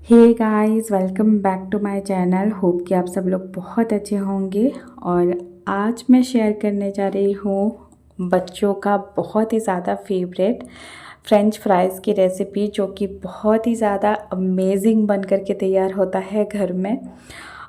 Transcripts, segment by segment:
Hey guys, welcome back to my channel. Hope कि आप सब लोग बहुत अच्छे होंगे। और आज मैं शेयर करने जा रही हूँ बच्चों का बहुत ही ज़्यादा फेवरेट फ्रेंच फ्राइज़ की रेसिपी, जो कि बहुत ही ज़्यादा अमेजिंग बन कर के तैयार होता है घर में।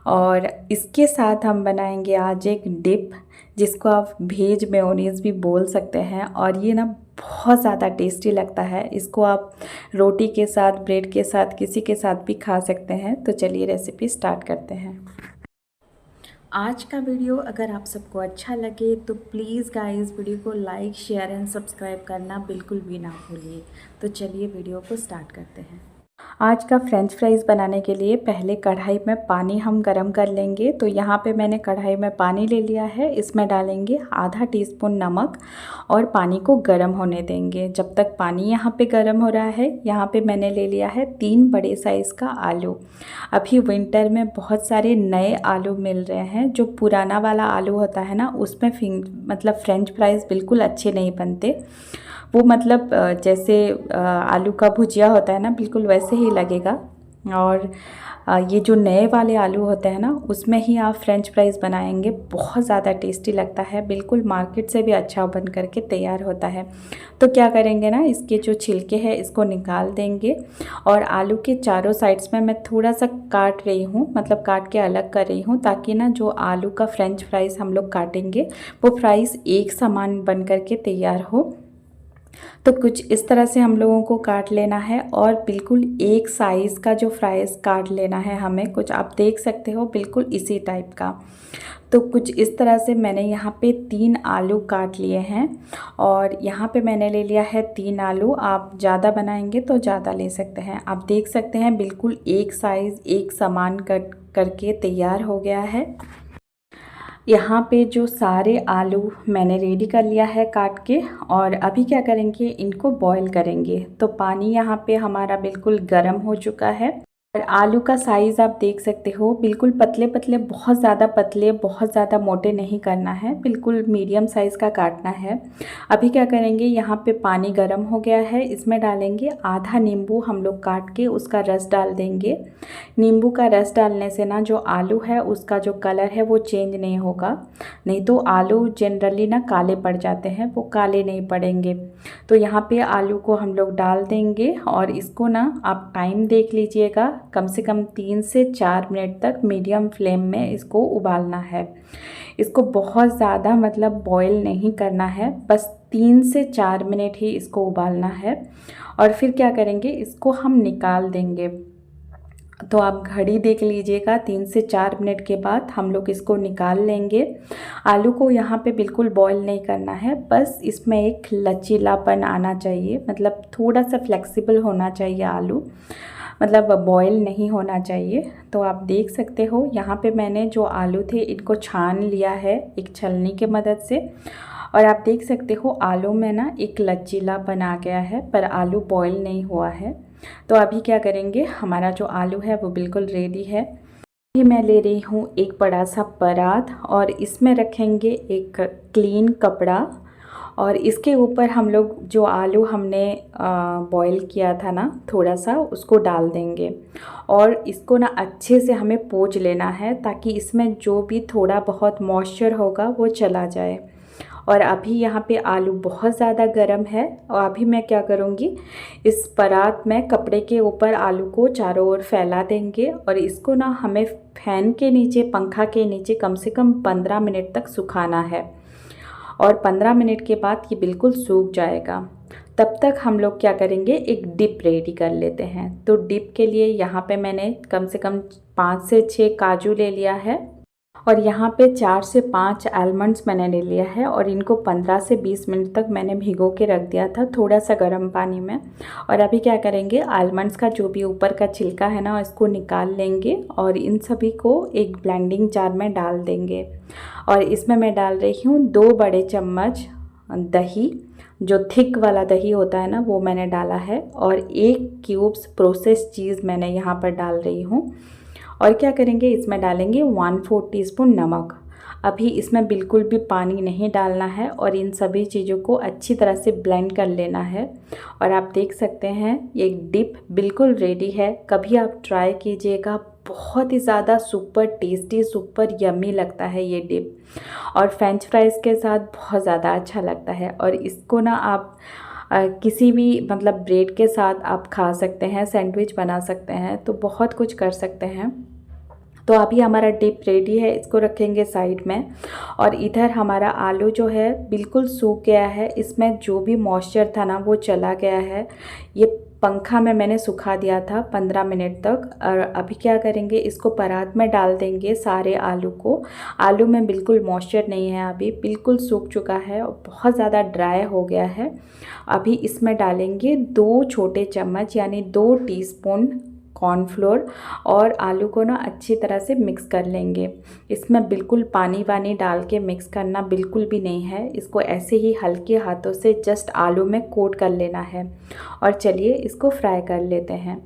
और इसके साथ हम बनाएंगे आज एक डिप, जिसको आप वेज मेयोनीज़ भी बोल सकते हैं। और ये ना बहुत ज़्यादा टेस्टी लगता है। इसको आप रोटी के साथ, ब्रेड के साथ, किसी के साथ भी खा सकते हैं। तो चलिए रेसिपी स्टार्ट करते हैं। आज का वीडियो अगर आप सबको अच्छा लगे तो प्लीज़ गाइस वीडियो को लाइक, शेयर एंड सब्सक्राइब करना बिल्कुल भी ना भूलिए। तो चलिए वीडियो को स्टार्ट करते हैं। आज का फ्रेंच फ्राइज़ बनाने के लिए पहले कढ़ाई में पानी हम गरम कर लेंगे। तो यहाँ पे मैंने कढ़ाई में पानी ले लिया है। इसमें डालेंगे आधा टीस्पून नमक और पानी को गरम होने देंगे। जब तक पानी यहाँ पे गरम हो रहा है, यहाँ पे मैंने ले लिया है 3 बड़े साइज़ का आलू। अभी विंटर में बहुत सारे नए आलू मिल रहे हैं। जो पुराना वाला आलू होता है ना, उसमें मतलब फ्रेंच फ्राइज़ बिल्कुल अच्छे नहीं बनते। वो मतलब जैसे आलू का भुजिया होता है ना, बिल्कुल वैसे ही लगेगा। और ये जो नए वाले आलू होते हैं ना, उसमें ही आप फ्रेंच फ्राइज़ बनाएंगे, बहुत ज़्यादा टेस्टी लगता है। बिल्कुल मार्केट से भी अच्छा बन करके तैयार होता है। तो क्या करेंगे ना, इसके जो छिलके हैं इसको निकाल देंगे। और आलू के चारों साइड्स में मैं थोड़ा सा काट रही हूँ, मतलब काट के अलग कर रही हूँ, ताकि ना जो आलू का फ्रेंच फ्राइज़ हम लोग काटेंगे वो फ्राइज़ एक समान बन करके तैयार हो। तो कुछ इस तरह से हम लोगों को काट लेना है और बिल्कुल एक साइज़ का जो फ्राइज़ काट लेना है हमें। कुछ आप देख सकते हो बिल्कुल इसी टाइप का। तो कुछ इस तरह से मैंने यहाँ पे 3 आलू काट लिए हैं। और यहाँ पे मैंने ले लिया है 3 आलू। आप ज़्यादा बनाएंगे तो ज़्यादा ले सकते हैं। आप देख सकते हैं बिल्कुल एक साइज़ एक समान कट करके तैयार हो गया है। यहाँ पे जो सारे आलू मैंने रेडी कर लिया है काट के। और अभी क्या करेंगे, इनको बॉईल करेंगे। तो पानी यहाँ पे हमारा बिल्कुल गर्म हो चुका है। और आलू का साइज़ आप देख सकते हो, बिल्कुल पतले पतले, बहुत ज़्यादा पतले, बहुत ज़्यादा मोटे नहीं करना है, बिल्कुल मीडियम साइज़ का काटना है। अभी क्या करेंगे, यहाँ पे पानी गर्म हो गया है, इसमें डालेंगे आधा नींबू हम लोग काट के उसका रस डाल देंगे। नींबू का रस डालने से ना जो आलू है उसका जो कलर है वो चेंज नहीं होगा। नहीं तो आलू जनरली ना काले पड़ जाते हैं, वो काले नहीं पड़ेंगे। तो यहाँ पे आलू को हम लोग डाल देंगे और इसको ना आप टाइम देख लीजिएगा, कम से कम 3 से 4 मिनट तक मीडियम फ्लेम में इसको उबालना है। इसको बहुत ज़्यादा मतलब बॉईल नहीं करना है, बस 3 से 4 मिनट ही इसको उबालना है। और फिर क्या करेंगे, इसको हम निकाल देंगे। तो आप घड़ी देख लीजिएगा, 3 से 4 मिनट के बाद हम लोग इसको निकाल लेंगे। आलू को यहाँ पे बिल्कुल बॉईल नहीं करना है, बस इसमें एक लचीलापन आना चाहिए, मतलब थोड़ा सा फ्लेक्सिबल होना चाहिए आलू, मतलब बॉईल नहीं होना चाहिए। तो आप देख सकते हो यहाँ पे मैंने जो आलू थे इनको छान लिया है एक छलनी के मदद से। और आप देख सकते हो आलू में ना एक लचीलापन आ गया है, पर आलू बॉईल नहीं हुआ है। तो अभी क्या करेंगे, हमारा जो आलू है वो बिल्कुल रेडी है। अभी मैं ले रही हूँ एक बड़ा सा परात और इसमें रखेंगे एक क्लीन कपड़ा। और इसके ऊपर हम लोग जो आलू हमने बॉईल किया था ना थोड़ा सा, उसको डाल देंगे। और इसको ना अच्छे से हमें पोंछ लेना है, ताकि इसमें जो भी थोड़ा बहुत मॉइस्चर होगा वो चला जाए। और अभी यहाँ पे आलू बहुत ज़्यादा गर्म है। और अभी मैं क्या करूँगी, इस परात में कपड़े के ऊपर आलू को चारों ओर फैला देंगे। और इसको ना हमें फैन के नीचे, पंखा के नीचे कम से कम 15 मिनट तक सुखाना है। और 15 मिनट के बाद ये बिल्कुल सूख जाएगा। तब तक हम लोग क्या करेंगे, एक डिप रेडी कर लेते हैं। तो डिप के लिए यहाँ पे मैंने कम से कम 5 से 6 काजू ले लिया है। और यहाँ पे 4 से 5 आलमंड्स मैंने ले लिया है। और इनको 15 से 20 मिनट तक मैंने भिगो के रख दिया था थोड़ा सा गर्म पानी में। और अभी क्या करेंगे, आलमंड्स का जो भी ऊपर का छिलका है ना, इसको निकाल लेंगे और इन सभी को एक ब्लेंडिंग जार में डाल देंगे। और इसमें मैं डाल रही हूँ 2 बड़े चम्मच दही, जो थिक वाला दही होता है ना, वो मैंने डाला है। और 1 क्यूब्स प्रोसेस चीज़ मैंने यहाँ पर डाल रही हूँ। और क्या करेंगे, इसमें डालेंगे 1/4 टीस्पून नमक। अभी इसमें बिल्कुल भी पानी नहीं डालना है और इन सभी चीज़ों को अच्छी तरह से ब्लेंड कर लेना है। और आप देख सकते हैं ये डिप बिल्कुल रेडी है, कभी आप ट्राई कीजिएगा। बहुत ही ज़्यादा सुपर टेस्टी, सुपर यम्मी लगता है ये डिप, और फ्रेंच फ्राइज़ के साथ बहुत ज़्यादा अच्छा लगता है। और इसको ना आप किसी भी मतलब ब्रेड के साथ आप खा सकते हैं, सैंडविच बना सकते हैं, तो बहुत कुछ कर सकते हैं। तो अभी हमारा डिप रेडी है, इसको रखेंगे साइड में। और इधर हमारा आलू जो है बिल्कुल सूख गया है, इसमें जो भी मॉइस्चर था ना वो चला गया है। ये पंखा में मैंने सुखा दिया था 15 मिनट तक। और अभी क्या करेंगे, इसको परात में डाल देंगे सारे आलू को। आलू में बिल्कुल मॉइस्चर नहीं है, अभी बिल्कुल सूख चुका है और बहुत ज़्यादा ड्राई हो गया है। अभी इसमें डालेंगे 2 छोटे चम्मच यानी 2 टीस्पून कॉर्नफ्लोर, और आलू को ना अच्छी तरह से मिक्स कर लेंगे। इसमें बिल्कुल पानी वानी डाल के मिक्स करना बिल्कुल भी नहीं है, इसको ऐसे ही हल्के हाथों से जस्ट आलू में कोट कर लेना है। और चलिए इसको फ्राई कर लेते हैं।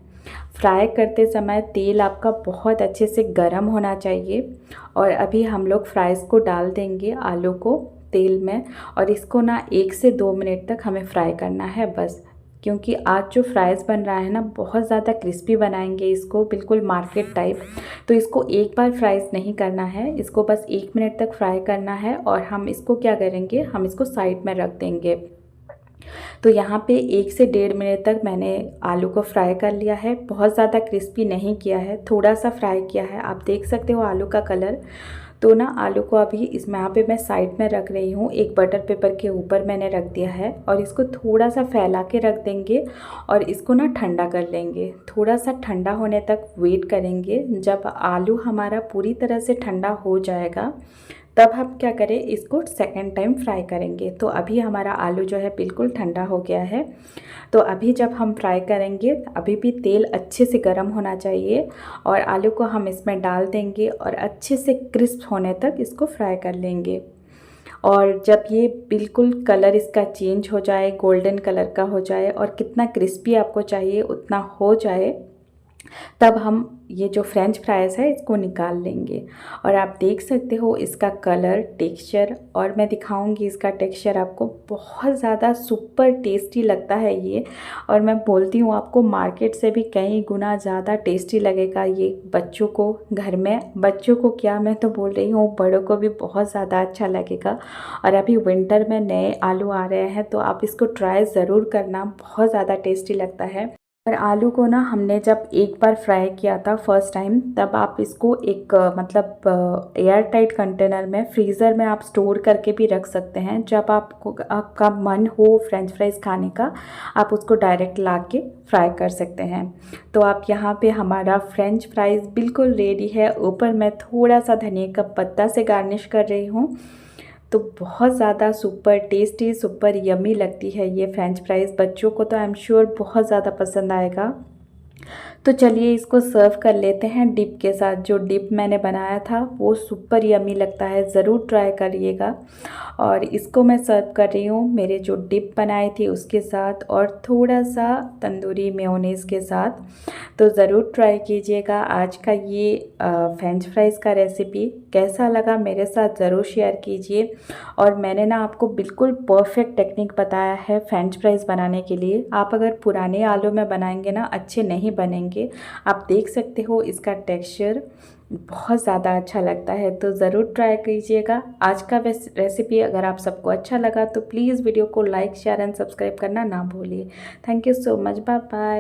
फ्राई करते समय तेल आपका बहुत अच्छे से गर्म होना चाहिए। और अभी हम लोग फ्राइज़ को डाल देंगे आलू को तेल में, और इसको ना 1 से 2 मिनट तक हमें फ्राई करना है बस। क्योंकि आज जो फ्राइज़ बन रहा है ना बहुत ज़्यादा क्रिस्पी बनाएंगे इसको, बिल्कुल मार्केट टाइप। तो इसको एक बार फ्राइज़ नहीं करना है, इसको बस 1 मिनट तक फ्राई करना है। और हम इसको क्या करेंगे, हम इसको साइड में रख देंगे। तो यहाँ पे 1 से 1.5 मिनट तक मैंने आलू को फ्राई कर लिया है, बहुत ज़्यादा क्रिस्पी नहीं किया है, थोड़ा सा फ्राई किया है। आप देख सकते हो आलू का कलर। तो ना आलू को अभी इसमें यहाँ पे मैं साइड में रख रही हूँ, एक बटर पेपर के ऊपर मैंने रख दिया है। और इसको थोड़ा सा फैला के रख देंगे और इसको ना ठंडा कर लेंगे। थोड़ा सा ठंडा होने तक वेट करेंगे। जब आलू हमारा पूरी तरह से ठंडा हो जाएगा तब हम क्या करें, इसको सेकंड टाइम फ्राई करेंगे। तो अभी हमारा आलू जो है बिल्कुल ठंडा हो गया है। तो अभी जब हम फ्राई करेंगे, अभी भी तेल अच्छे से गर्म होना चाहिए, और आलू को हम इसमें डाल देंगे और अच्छे से क्रिस्प होने तक इसको फ्राई कर लेंगे। और जब ये बिल्कुल कलर इसका चेंज हो जाए, गोल्डन कलर का हो जाए, और कितना क्रिस्पी आपको चाहिए उतना हो जाए, तब हम ये जो फ्रेंच फ्राइज़ है इसको निकाल लेंगे। और आप देख सकते हो इसका कलर, टेक्सचर, और मैं दिखाऊंगी इसका टेक्सचर आपको, बहुत ज़्यादा सुपर टेस्टी लगता है ये। और मैं बोलती हूँ आपको मार्केट से भी कई गुना ज़्यादा टेस्टी लगेगा ये। बच्चों को घर में, बच्चों को क्या, मैं तो बोल रही हूँ बड़ों को भी बहुत ज़्यादा अच्छा लगेगा। और अभी विंटर में नए आलू आ रहे हैं तो आप इसको ट्राई ज़रूर करना, बहुत ज़्यादा टेस्टी लगता है। और आलू को ना हमने जब एक बार फ्राई किया था फर्स्ट टाइम, तब आप इसको एक मतलब एयर टाइट कंटेनर में, फ्रीज़र में आप स्टोर करके भी रख सकते हैं। जब आपका मन हो फ्रेंच फ्राइज़ खाने का, आप उसको डायरेक्ट ला के फ्राई कर सकते हैं। तो आप यहाँ पे हमारा फ्रेंच फ्राइज़ बिल्कुल रेडी है। ऊपर मैं थोड़ा सा धनिया का पत्ता से गार्निश कर रही हूँ। तो बहुत ज़्यादा सुपर टेस्टी, सुपर यम्मी लगती है ये फ्रेंच फ्राइज़। बच्चों को तो आई एम श्योर बहुत ज़्यादा पसंद आएगा। तो चलिए इसको सर्व कर लेते हैं डिप के साथ। जो डिप मैंने बनाया था वो सुपर यम्मी लगता है, ज़रूर ट्राई करिएगा। और इसको मैं सर्व कर रही हूँ मेरे जो डिप बनाई थी उसके साथ, और थोड़ा सा तंदूरी मेयोनेज़ के साथ। तो ज़रूर ट्राई कीजिएगा आज का ये फ्रेंच फ्राइज़ का रेसिपी। कैसा लगा मेरे साथ ज़रूर शेयर कीजिए। और मैंने ना आपको बिल्कुल परफेक्ट टेक्निक बताया है फ्रेंच फ्राइज़ बनाने के लिए। आप अगर पुराने आलू में बनाएंगे ना अच्छे नहीं बनेंगे। आप देख सकते हो इसका टेक्सचर बहुत ज़्यादा अच्छा लगता है। तो ज़रूर ट्राई कीजिएगा आज का रेसिपी। अगर आप सबको अच्छा लगा तो प्लीज़ वीडियो को लाइक, शेयर एंड सब्सक्राइब करना ना भूलिए। Thank you so much, bye bye.